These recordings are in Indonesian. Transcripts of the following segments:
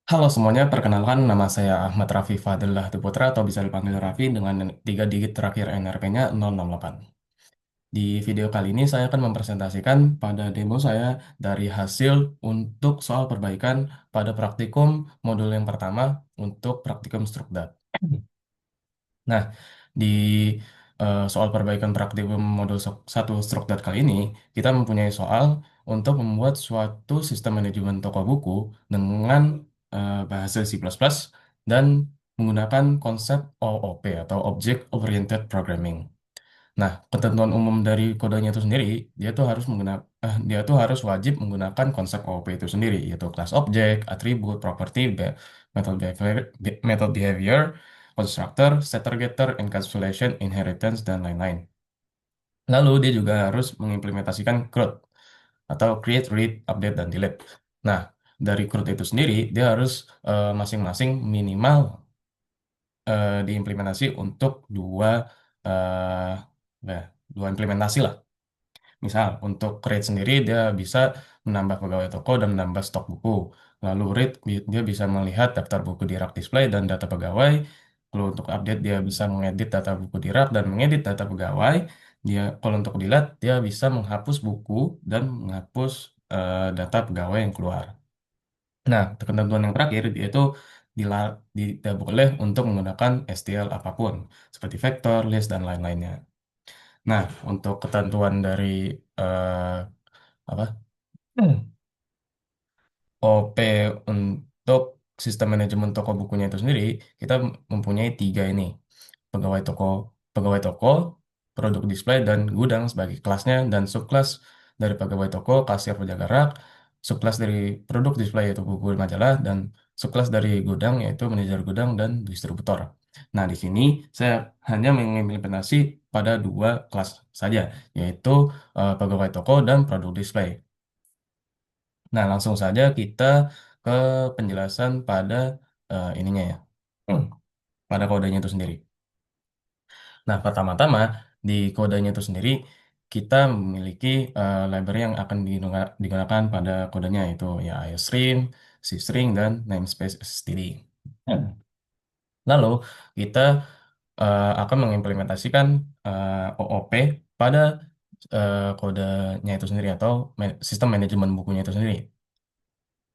Halo semuanya, perkenalkan nama saya Ahmad Raffi Fadillah Putra atau bisa dipanggil Raffi dengan 3 digit terakhir NRP-nya 068. Di video kali ini saya akan mempresentasikan pada demo saya dari hasil untuk soal perbaikan pada praktikum modul yang pertama untuk praktikum Strukdat. Nah, di soal perbaikan praktikum modul 1 Strukdat kali ini, kita mempunyai soal untuk membuat suatu sistem manajemen toko buku dengan bahasa C++ dan menggunakan konsep OOP atau Object Oriented Programming. Nah, ketentuan umum dari kodenya itu sendiri, dia tuh harus wajib menggunakan konsep OOP itu sendiri, yaitu class object, attribute, property, method behavior, constructor, setter getter, encapsulation, inheritance, dan lain-lain. Lalu dia juga harus mengimplementasikan CRUD atau create, read, update, dan delete. Nah, dari CRUD itu sendiri, dia harus masing-masing minimal diimplementasi untuk eh, nah, dua implementasi lah. Misal, untuk create sendiri dia bisa menambah pegawai toko dan menambah stok buku. Lalu read, dia bisa melihat daftar buku di rak display dan data pegawai. Lalu untuk update dia bisa mengedit data buku di rak dan mengedit data pegawai. Kalau untuk delete dia bisa menghapus buku dan menghapus data pegawai yang keluar. Nah, ketentuan yang terakhir yaitu tidak boleh untuk menggunakan STL apapun seperti vektor, list, dan lain-lainnya. Nah, untuk ketentuan dari eh, apa OP untuk sistem manajemen toko bukunya itu sendiri, kita mempunyai tiga ini. Pegawai toko, pegawai toko, produk display, dan gudang sebagai kelasnya, dan subkelas dari pegawai toko, kasir penjaga rak, subkelas dari produk display yaitu buku dan majalah, dan subkelas dari gudang yaitu manajer gudang dan distributor. Nah, di sini saya hanya mengimplementasi pada dua kelas saja, yaitu pegawai toko dan produk display. Nah, langsung saja kita ke penjelasan pada ininya ya, Hmm. pada kodenya itu sendiri. Nah, pertama-tama di kodenya itu sendiri kita memiliki library yang akan digunakan pada kodenya itu ya iostream, cstring, dan namespace std. Hmm. Lalu kita akan mengimplementasikan OOP pada kodenya itu sendiri atau sistem manajemen bukunya itu sendiri.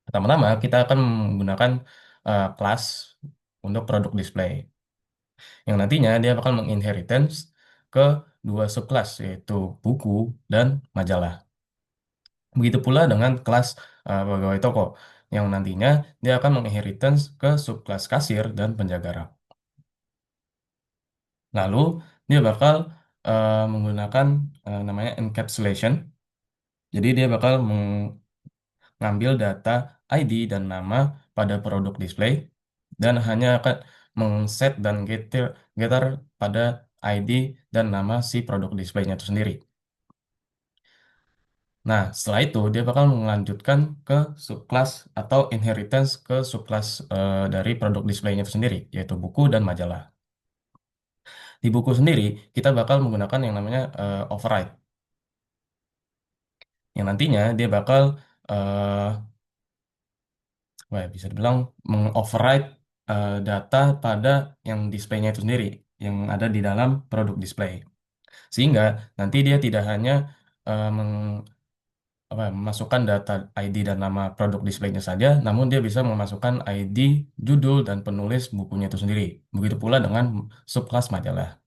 Pertama-tama, kita akan menggunakan kelas untuk produk display, yang nantinya dia bakal menginheritance ke dua subclass, yaitu buku dan majalah. Begitu pula dengan kelas pegawai toko, yang nantinya dia akan menginheritance ke subclass kasir dan penjaga rak. Lalu, dia bakal menggunakan namanya encapsulation. Jadi dia bakal ngambil data ID dan nama pada produk display dan hanya akan mengset dan getter pada ID dan nama si produk displaynya itu sendiri. Nah, setelah itu dia bakal melanjutkan ke subclass atau inheritance ke subclass dari produk displaynya itu sendiri, yaitu buku dan majalah. Di buku sendiri, kita bakal menggunakan yang namanya override, yang nantinya dia bakal eh, bisa dibilang mengoverride data pada yang displaynya itu sendiri, yang ada di dalam produk display. Sehingga nanti dia tidak hanya memasukkan data ID dan nama produk displaynya saja, namun dia bisa memasukkan ID, judul, dan penulis bukunya itu sendiri. Begitu pula dengan subclass majalah.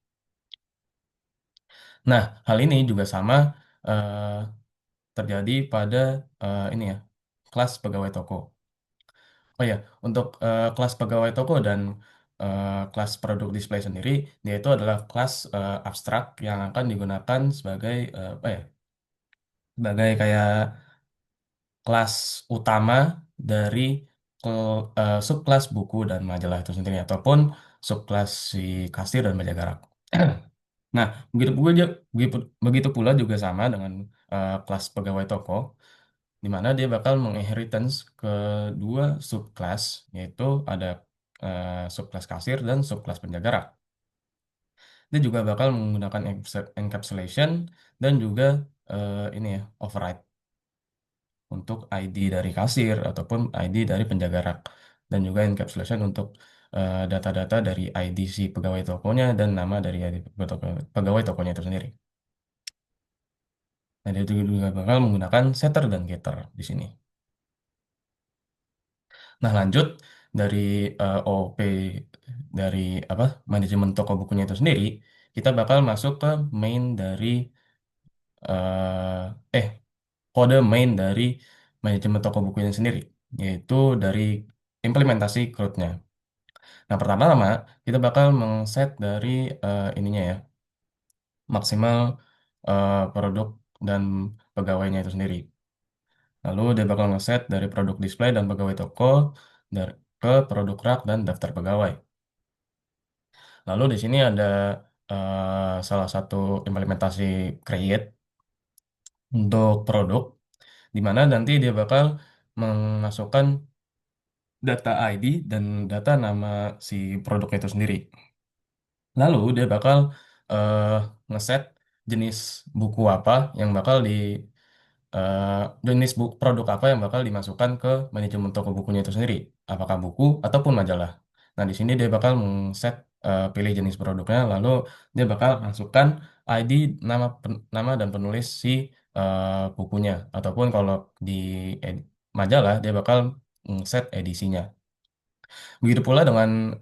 Nah, hal ini juga sama eh, terjadi pada ini ya, kelas pegawai toko. Oh ya, untuk kelas pegawai toko dan kelas produk display sendiri, dia itu adalah kelas abstrak yang akan digunakan sebagai sebagai kayak kelas utama dari subkelas buku dan majalah itu sendiri ataupun subkelas si kasir dan penjaga rak. Nah, begitu, begitu pula juga sama dengan kelas pegawai toko, di mana dia bakal menginheritance kedua subclass, yaitu ada subclass kasir dan subclass penjaga rak. Dia juga bakal menggunakan encapsulation dan juga ini ya override untuk ID dari kasir ataupun ID dari penjaga rak. dan juga encapsulation untuk data-data dari ID si pegawai tokonya dan nama dari ID pegawai tokonya itu sendiri. Nah, dia juga bakal menggunakan setter dan getter di sini. Nah, lanjut dari OOP dari apa manajemen toko bukunya itu sendiri, kita bakal masuk ke main dari eh kode main dari manajemen toko bukunya sendiri, yaitu dari implementasi CRUD-nya. Nah, pertama-tama kita bakal mengset dari ininya ya, maksimal produk dan pegawainya itu sendiri. Lalu dia bakal ngeset dari produk display dan pegawai toko dari ke produk rak dan daftar pegawai. Lalu di sini ada salah satu implementasi create untuk produk, di mana nanti dia bakal memasukkan data ID dan data nama si produknya itu sendiri. Lalu dia bakal eh, ngeset jenis buku apa yang bakal eh, produk apa yang bakal dimasukkan ke manajemen toko bukunya itu sendiri, apakah buku ataupun majalah. Nah, di sini dia bakal set pilih jenis produknya, lalu dia bakal masukkan ID, nama dan penulis si bukunya, ataupun kalau di majalah dia bakal set edisinya. Begitu pula dengan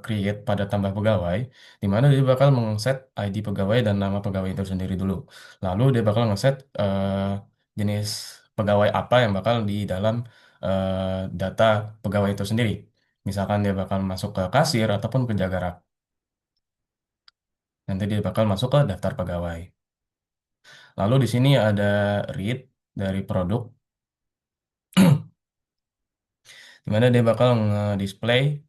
create pada tambah pegawai, di mana dia bakal mengset ID pegawai dan nama pegawai itu sendiri dulu. Lalu dia bakal ngeset jenis pegawai apa yang bakal di dalam data pegawai itu sendiri. Misalkan dia bakal masuk ke kasir ataupun penjaga rak. Nanti dia bakal masuk ke daftar pegawai. Lalu di sini ada read dari produk, di mana dia bakal nge-display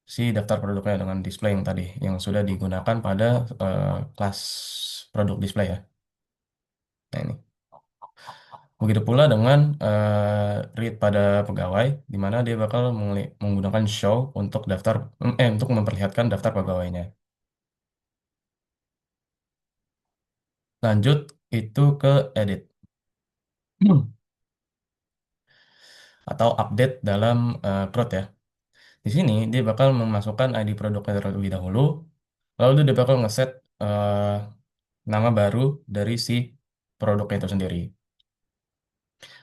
si daftar produknya dengan display yang tadi yang sudah digunakan pada kelas produk display ya. Nah, ini. Begitu pula dengan read pada pegawai di mana dia bakal menggunakan show untuk untuk memperlihatkan daftar pegawainya. Lanjut itu ke edit atau update dalam CRUD ya. Di sini dia bakal memasukkan ID produknya terlebih dahulu, lalu dia bakal ngeset eh, nama baru dari si produknya itu sendiri.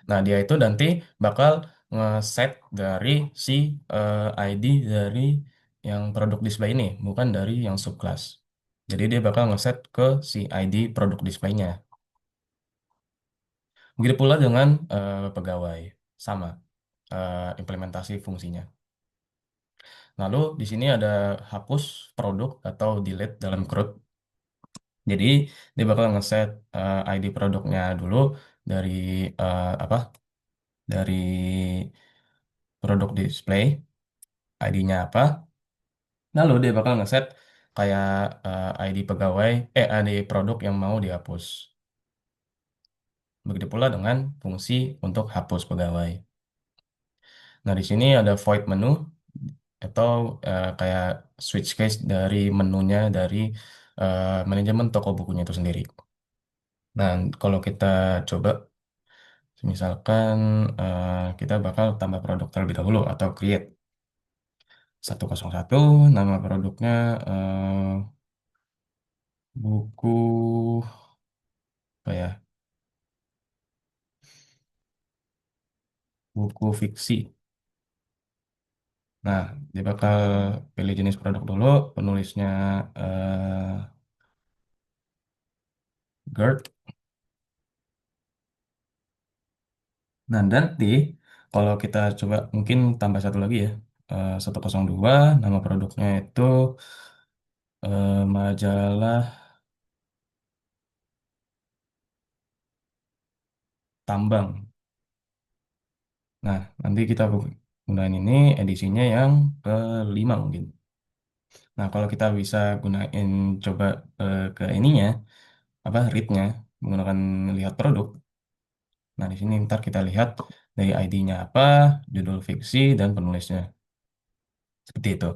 Nah, dia itu nanti bakal ngeset dari si ID dari yang produk display ini, bukan dari yang subclass. Jadi dia bakal ngeset ke si ID produk displaynya. Begitu pula dengan pegawai, sama implementasi fungsinya. Lalu di sini ada hapus produk atau delete dalam CRUD. Jadi dia bakal ngeset ID produknya dulu dari apa? Dari produk display, ID-nya apa. Lalu dia bakal ngeset kayak ID pegawai, ID produk yang mau dihapus. Begitu pula dengan fungsi untuk hapus pegawai. Nah, di sini ada void menu atau kayak switch case dari menunya dari manajemen toko bukunya itu sendiri. Nah, kalau kita coba, misalkan kita bakal tambah produk terlebih dahulu atau create 101, nama produknya buku apa ya? Buku fiksi. Nah, dia bakal pilih jenis produk dulu, penulisnya GERD. Nah, nanti kalau kita coba mungkin tambah satu lagi ya, 102, nama produknya itu majalah Tambang. Nah, nanti kita gunain ini edisinya yang kelima mungkin. Nah, kalau kita bisa gunain coba ke ininya, apa read-nya, menggunakan lihat produk. Nah, di sini ntar kita lihat dari ID-nya apa, judul fiksi, dan penulisnya. Seperti itu.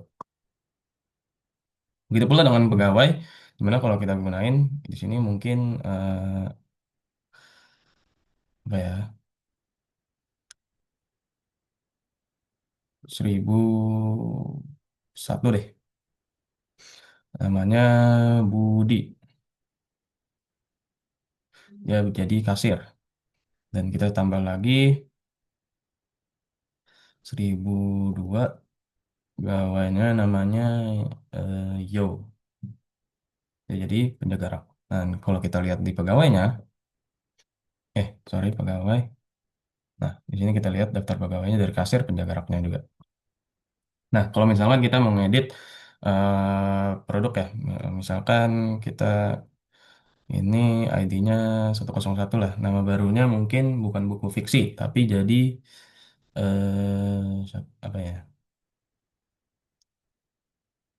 Begitu pula dengan pegawai, dimana kalau kita gunain di sini mungkin apa ya, 1001 deh. Namanya Budi. Dia jadi kasir. Dan kita tambah lagi 1002. Pegawainya namanya Yo. Dia jadi penjaga rak. Dan kalau kita lihat di pegawainya, sorry pegawai. Nah, di sini kita lihat daftar pegawainya dari kasir penjaga raknya juga. Nah, kalau misalkan kita mau ngedit produk ya, misalkan kita ini ID-nya 101 lah. Nama barunya mungkin bukan buku fiksi, tapi jadi apa ya?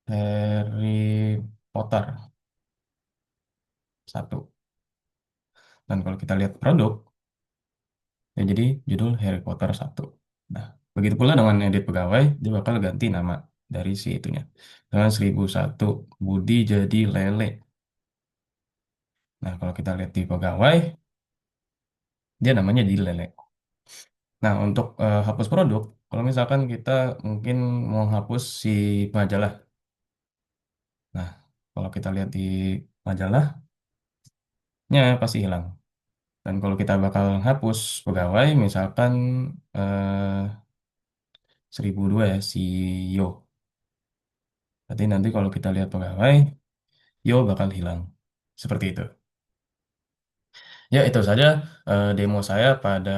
Harry Potter satu. Dan kalau kita lihat produk, ya jadi judul Harry Potter satu. Nah, begitu pula dengan edit pegawai, dia bakal ganti nama dari si itunya. Dengan 1001 Budi jadi Lele. Nah, kalau kita lihat di pegawai, dia namanya jadi Lele. Nah, untuk hapus produk, kalau misalkan kita mungkin mau hapus si majalah. Nah, kalau kita lihat di majalahnya pasti hilang. Dan kalau kita bakal hapus pegawai, misalkan 1002 ya, si Yo. Berarti nanti kalau kita lihat pegawai, Yo bakal hilang. Seperti itu. Ya, itu saja demo saya pada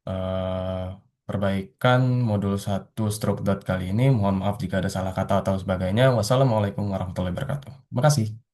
eh, perbaikan modul 1 Stroke Dot kali ini. Mohon maaf jika ada salah kata atau sebagainya. Wassalamualaikum warahmatullahi wabarakatuh. Terima kasih.